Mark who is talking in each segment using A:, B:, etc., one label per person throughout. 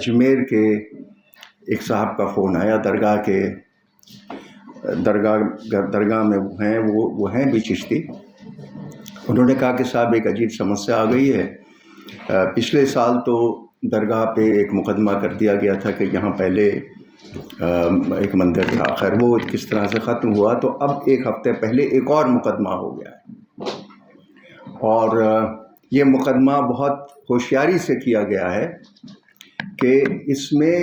A: اجمیر کے ایک صاحب کا فون آیا، درگاہ میں وہ ہیں بھی چشتی. انہوں نے کہا کہ صاحب ایک عجیب سمسیا آ گئی ہے. پچھلے سال تو درگاہ پہ ایک مقدمہ کر دیا گیا تھا کہ یہاں پہلے ایک مندر تھا، خیر وہ کس طرح سے ختم ہوا، تو اب ایک ہفتے پہلے ایک اور مقدمہ ہو گیا ہے. اور یہ مقدمہ بہت ہوشیاری سے کیا گیا ہے کہ اس میں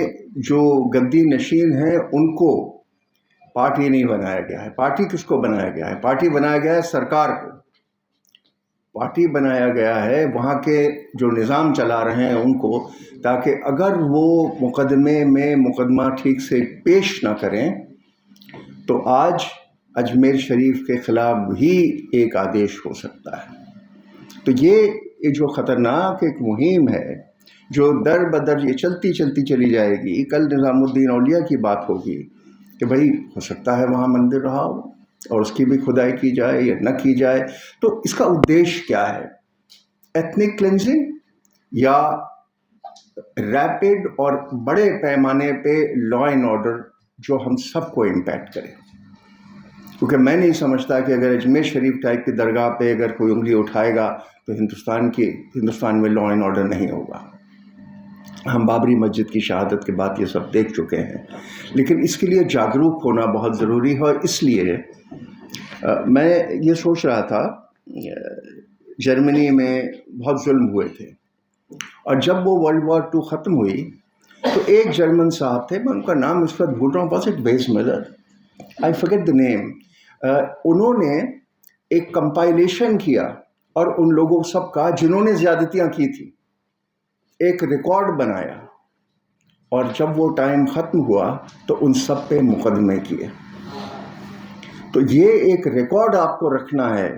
A: جو گدی نشین ہیں ان کو پارٹی نہیں بنایا گیا ہے. پارٹی کس کو بنایا گیا ہے؟ پارٹی بنایا گیا ہے سرکار کو. پارٹی بنایا گیا ہے وہاں کے جو نظام چلا رہے ہیں ان کو، تاکہ اگر وہ مقدمہ ٹھیک سے پیش نہ کریں تو آج اجمیر شریف کے خلاف بھی ایک آدیش ہو سکتا ہے. تو یہ جو خطرناک ایک مہم ہے جو در بدر یہ چلتی چلی جائے گی. کل نظام الدین اولیاء کی بات ہوگی کہ بھائی ہو سکتا ہے وہاں مندر رہا ہو اور اس کی بھی کھدائی کی جائے یا نہ کی جائے. تو اس کا ادیش کیا ہے؟ ایتھنک کلینزنگ یا ریپڈ اور بڑے پیمانے پہ لا اینڈ آرڈر جو ہم سب کو امپیکٹ کرے؟ کیونکہ میں نہیں سمجھتا کہ اگر اجمیر شریف ٹائپ کی درگاہ پہ اگر کوئی انگلی اٹھائے گا تو ہندوستان میں لا اینڈ آرڈر نہیں ہوگا. ہم بابری مسجد کی شہادت کے بعد یہ سب دیکھ چکے ہیں، لیکن اس کے لیے جاگروک ہونا بہت ضروری ہے. اور اس لیے میں یہ سوچ رہا تھا، جرمنی میں بہت ظلم ہوئے تھے، اور جب وہ ورلڈ وار 2 ختم ہوئی تو ایک جرمن صاحب تھے، میں ان کا نام اس وقت بھول رہا ہوں، واز اٹ ویزملر، آئی فرگیٹ دی نیم. انہوں نے ایک کمپائلیشن کیا اور ان لوگوں سب کا جنہوں نے زیادتیاں کی تھی ایک ریکارڈ بنایا، اور جب وہ ٹائم ختم ہوا تو ان سب پہ مقدمے کیے. تو یہ ایک ریکارڈ آپ کو رکھنا ہے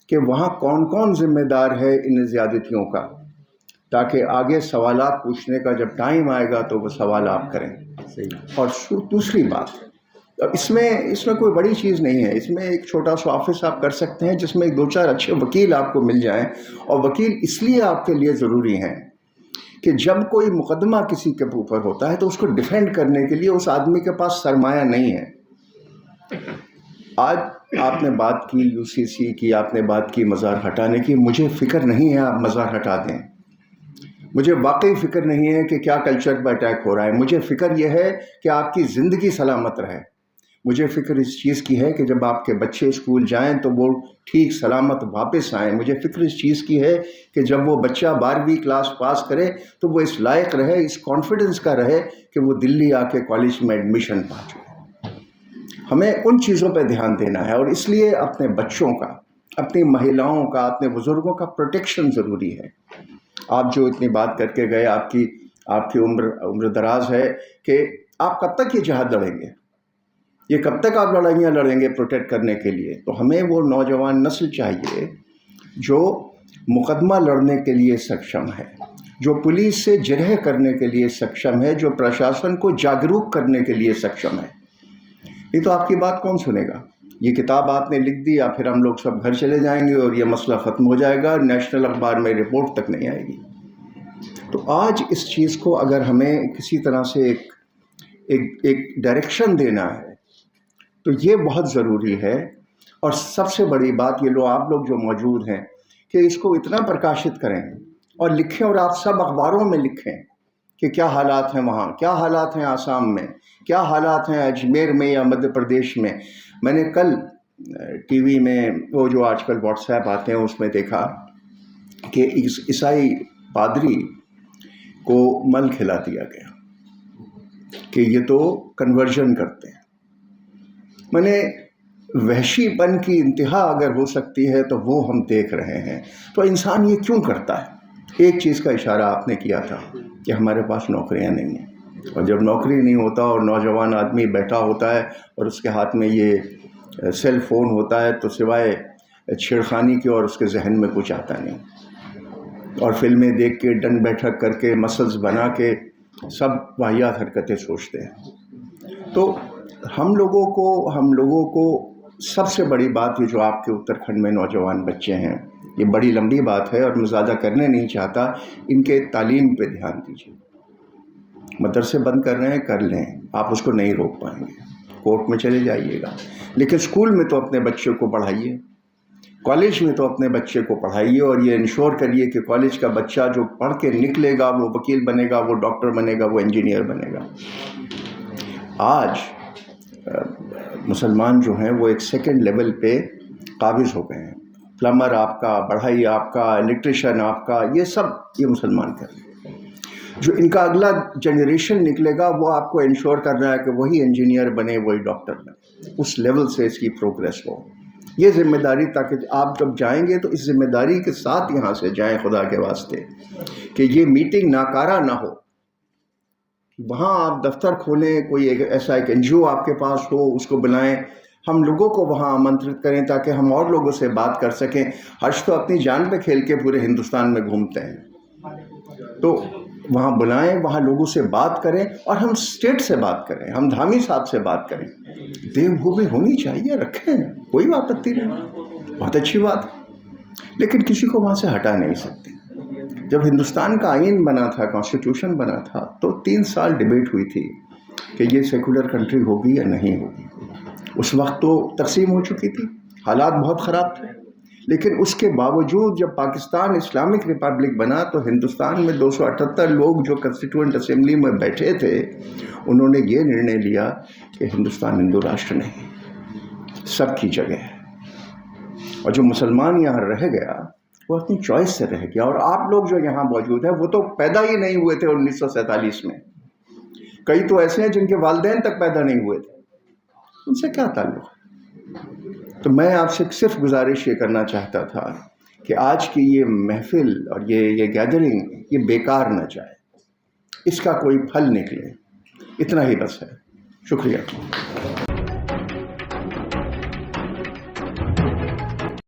A: کہ وہاں کون کون ذمہ دار ہے ان زیادتیوں کا، تاکہ آگے سوالات پوچھنے کا جب ٹائم آئے گا تو وہ سوال آپ کریں. اور دوسری بات، اس میں کوئی بڑی چیز نہیں ہے. اس میں ایک چھوٹا سا آفس آپ کر سکتے ہیں جس میں 2-4 اچھے وکیل آپ کو مل جائیں. اور وکیل اس لیے آپ کے لیے ضروری ہیں کہ جب کوئی مقدمہ کسی کے اوپر ہوتا ہے تو اس کو ڈیفینڈ کرنے کے لیے اس آدمی کے پاس سرمایہ نہیں ہے. آج آپ نے بات کی UCC کی، آپ نے بات کی مزار ہٹانے کی. مجھے فکر نہیں ہے آپ مزار ہٹا دیں، مجھے واقعی فکر نہیں ہے کہ کیا کلچر پہ اٹیک ہو رہا ہے. مجھے فکر یہ ہے کہ آپ کی زندگی سلامت رہے. مجھے فکر اس چیز کی ہے کہ جب آپ کے بچے اسکول جائیں تو وہ ٹھیک سلامت واپس آئیں. مجھے فکر اس چیز کی ہے کہ جب وہ بچہ 12ویں کلاس پاس کرے تو وہ اس لائق رہے، اس کانفیڈنس کا رہے کہ وہ دلی آ کے کالج میں ایڈمیشن پا چکے. ہمیں ان چیزوں پہ دھیان دینا ہے، اور اس لیے اپنے بچوں کا، اپنی مہیلاؤں کا، اپنے بزرگوں کا پروٹیکشن ضروری ہے. آپ جو اتنی بات کر کے گئے، آپ کی عمر دراز ہے، کہ آپ کب تک یہ جہاد لڑیں گے؟ یہ کب تک آپ لڑائیاں لڑیں گے پروٹیکٹ کرنے کے لیے؟ تو ہمیں وہ نوجوان نسل چاہیے جو مقدمہ لڑنے کے لیے سکشم ہے، جو پولیس سے جرح کرنے کے لیے سکشم ہے، جو پرشاسن کو جاگروک کرنے کے لیے سکشم ہے. یہ تو آپ کی بات کون سنے گا؟ یہ کتاب آپ نے لکھ دی، یا پھر ہم لوگ سب گھر چلے جائیں گے اور یہ مسئلہ ختم ہو جائے گا، نیشنل اخبار میں رپورٹ تک نہیں آئے گی. تو آج اس چیز کو اگر ہمیں کسی طرح سے ایک ڈائریکشن دینا ہے تو یہ بہت ضروری ہے. اور سب سے بڑی بات یہ آپ لوگ جو موجود ہیں کہ اس کو اتنا پرکاشت کریں اور لکھیں، اور آپ سب اخباروں میں لکھیں کہ کیا حالات ہیں وہاں، کیا حالات ہیں آسام میں، کیا حالات ہیں اجمیر میں یا مدھیہ پردیش میں. میں نے کل ٹی وی میں وہ جو آج کل واٹس ایپ آتے ہیں اس میں دیکھا کہ عیسائی پادری کو مل کھلا دیا گیا کہ یہ تو کنورژن کرتے ہیں. میں نے وحشی پن کی انتہا اگر ہو سکتی ہے تو وہ ہم دیکھ رہے ہیں. تو انسان یہ کیوں کرتا ہے؟ ایک چیز کا اشارہ آپ نے کیا تھا کہ ہمارے پاس نوکریاں نہیں ہیں، اور جب نوکری نہیں ہوتا اور نوجوان آدمی بیٹھا ہوتا ہے اور اس کے ہاتھ میں یہ سیل فون ہوتا ہے تو سوائے چھیڑخانی کے اور اس کے ذہن میں کچھ آتا نہیں، اور فلمیں دیکھ کے ڈنڈ بیٹھک کر کے مسلز بنا کے سب واہیات حرکتیں سوچتے ہیں. تو ہم لوگوں کو سب سے بڑی بات یہ جو آپ کے اتراکھنڈ میں نوجوان بچے ہیں، یہ بڑی لمبی بات ہے اور میں زیادہ کرنے نہیں چاہتا، ان کے تعلیم پہ دھیان دیجیے. مدرسے بند کر رہے ہیں، کر لیں، آپ اس کو نہیں روک پائیں گے، کورٹ میں چلے جائیے گا، لیکن اسکول میں تو اپنے بچے کو پڑھائیے، کالج میں تو اپنے بچے کو پڑھائیے، اور یہ انشور کریے کہ کالج کا بچہ جو پڑھ کے نکلے گا وہ وکیل بنے گا، وہ ڈاکٹر بنے گا، وہ انجینئر بنے گا۔ آج مسلمان جو ہیں وہ ایک سیکنڈ لیول پہ قابض ہو گئے ہیں، پلمبر آپ کا، بڑھائی آپ کا، الیکٹریشین آپ کا، یہ سب یہ مسلمان کر رہے ہیں۔ جو ان کا اگلا جنریشن نکلے گا وہ آپ کو انشور کر رہا ہے کہ وہی انجینئر بنے، وہی ڈاکٹر بنے، اس لیول سے اس کی پروگریس ہو۔ یہ ذمہ داری، تاکہ آپ جب جائیں گے تو اس ذمہ داری کے ساتھ یہاں سے جائیں، خدا کے واسطے، کہ یہ میٹنگ ناکارہ نہ ہو۔ وہاں آپ دفتر کھولیں، کوئی ایسا ایک NGO آپ کے پاس ہو، اس کو بلائیں، ہم لوگوں کو وہاں آمنترت کریں تاکہ ہم اور لوگوں سے بات کر سکیں۔ حج تو اپنی جان پہ کھیل کے پورے ہندوستان میں گھومتے ہیں، تو وہاں بلائیں، وہاں لوگوں سے بات کریں، اور ہم اسٹیٹ سے بات کریں، ہم دھامی صاحب سے بات کریں، دیوبھومی ہونی چاہیے، رکھیں، کوئی آپتی نہیں، بہت اچھی بات ہے، لیکن کسی کو وہاں سے ہٹا نہیں سکتے۔ جب ہندوستان کا آئین بنا تھا، کانسٹیٹیوشن بنا تھا، تو 3 سال ڈیبیٹ ہوئی تھی کہ یہ سیکولر کنٹری ہوگی یا نہیں ہوگی۔ اس وقت تو تقسیم ہو چکی تھی، حالات بہت خراب تھے، لیکن اس کے باوجود جب پاکستان اسلامک ریپبلک بنا تو ہندوستان میں 278 لوگ جو کنسٹیٹوئنٹ اسمبلی میں بیٹھے تھے، انہوں نے یہ نرنے لیا کہ ہندوستان ہندو راشٹر نہیں، سب کی جگہ ہے، اور جو مسلمان یہاں رہ گیا وہ اپنی چوائس سے رہ گیا۔ اور آپ لوگ جو یہاں موجود ہیں وہ تو پیدا ہی نہیں ہوئے تھے 1947 میں، کئی تو ایسے ہیں جن کے والدین تک پیدا نہیں ہوئے تھے، ان سے کیا تعلق ہے؟ تو میں آپ سے صرف گزارش یہ کرنا چاہتا تھا کہ آج کی یہ محفل اور یہ گیدرنگ یہ بیکار نہ جائے، اس کا کوئی پھل نکلے، اتنا ہی بس ہے۔ شکریہ۔